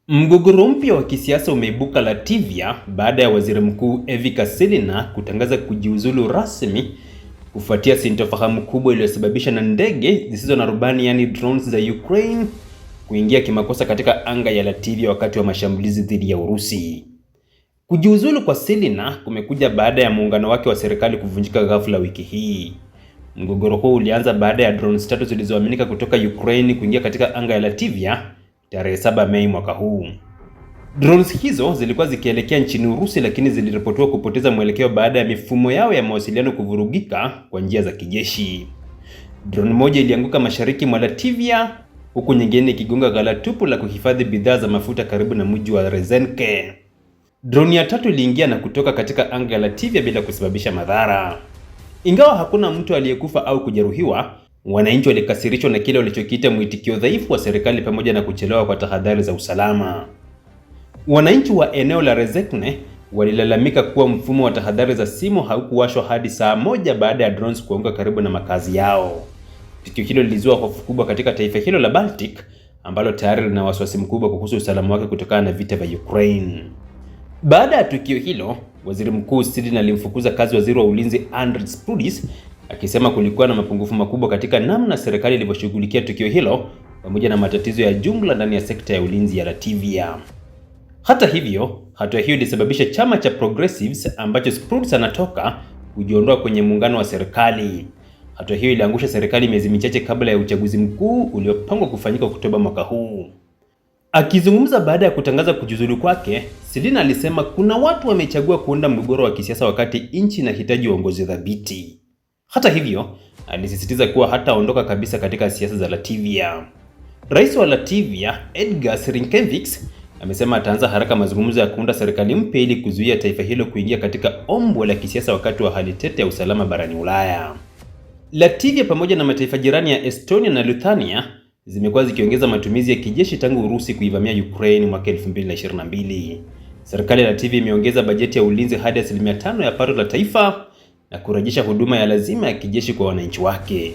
Mgogoro mpya wa kisiasa umeibuka Latvia baada ya Waziri Mkuu Ieva Kačina kutangaza kujiuzulu rasmi kufuatia sintofahamu kubwa iliyosababisha na ndege zisizo na rubani yani drones za Ukraine kuingia kimakosa katika anga ya Latvia wakati wa mashambulizi dhidi ya Urusi. Kujiuzulu kwa Kačina kumekuja baada ya muungano wake wa serikali kuvunjika ghafla wiki hii. Mgogoro huu ulianza baada ya drones tatu zilizoaminika kutoka Ukraine kuingia katika anga ya Latvia tarehe 7 Mei mwaka huu. Drones hizo zilikuwa zikielekea nchini Urusi, lakini ziliripotiwa kupoteza mwelekeo baada ya mifumo yao ya mawasiliano kuvurugika kwa njia za kijeshi. Drone moja ilianguka mashariki mwa Latvia, huku nyingine ikigonga ghala tupu la kuhifadhi bidhaa za mafuta karibu na mji wa Rēzekne. Drone ya tatu iliingia na kutoka katika anga ya Latvia bila kusababisha madhara. Ingawa hakuna mtu aliyekufa au kujeruhiwa, wananchi walikasirishwa na kile walichokiita mwitikio dhaifu wa serikali pamoja na kuchelewa kwa tahadhari za usalama. Wananchi wa eneo la Rēzekne walilalamika kuwa mfumo wa tahadhari za simu haukuwashwa hadi saa moja baada ya drones kuanguka karibu na makazi yao. Tukio hilo lilizua hofu kubwa katika taifa hilo la Baltic ambalo tayari lina wasiwasi mkubwa kuhusu usalama wake kutokana na vita vya Ukraine. Baada ya tukio hilo, Waziri Mkuu Kačina alimfukuza kazi Waziri wa Ulinzi Andris Prudis, akisema kulikuwa na mapungufu makubwa katika namna serikali ilivyoshughulikia tukio hilo pamoja na matatizo ya jumla ndani ya sekta ya ulinzi ya Latvia. Hata hivyo, hatua hiyo ilisababisha chama cha Progressives ambacho Prudis anatoka kujiondoa kwenye muungano wa serikali. Hatua hiyo iliangusha serikali miezi michache kabla ya uchaguzi mkuu uliopangwa kufanyika Oktoba mwaka huu. Akizungumza baada ya kutangaza kujiuzulu kwake, Kačina alisema kuna watu wamechagua kuunda mgogoro wa kisiasa wakati nchi inahitaji uongozi thabiti. Hata hivyo, alisisitiza kuwa hataondoka kabisa katika siasa za Latvia. Rais wa Latvia, Edgars Rinkēvičs, amesema ataanza haraka mazungumzo ya kuunda serikali mpya ili kuzuia taifa hilo kuingia katika ombwe la kisiasa wakati wa hali tete ya usalama barani Ulaya. Latvia pamoja na mataifa jirani ya Estonia na Lithuania zimekuwa zikiongeza matumizi ya kijeshi tangu Urusi kuivamia Ukraine mwaka 2022. Serikali ya Latvia imeongeza bajeti ya ulinzi hadi 5% ya pato la taifa na kurejesha huduma ya lazima ya kijeshi kwa wananchi wake.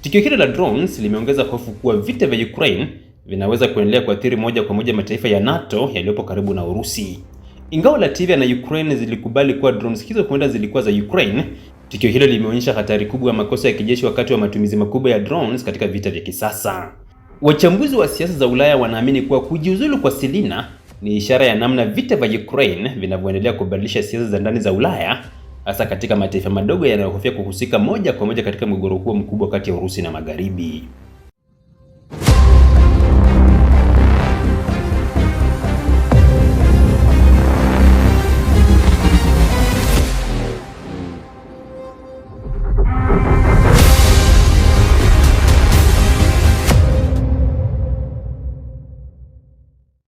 Tukio hilo la drones limeongeza hofu kuwa vita vya Ukraine vinaweza kuendelea kuathiri moja kwa moja mataifa ya NATO yaliyopo karibu na Urusi. Ingawa Latvia na Ukraine zilikubali kuwa drones hizo huenda zilikuwa za Ukraine, tukio hilo limeonyesha hatari kubwa ya makosa ya kijeshi wakati wa matumizi makubwa ya drones katika vita vya kisasa. Wachambuzi wa siasa za Ulaya wanaamini kuwa kujiuzulu kwa Kačina ni ishara ya namna vita vya Ukraine vinavyoendelea kubadilisha siasa za ndani za Ulaya, hasa katika mataifa madogo yanayohofia kuhusika moja kwa moja katika mgogoro huo mkubwa kati ya Urusi na Magharibi.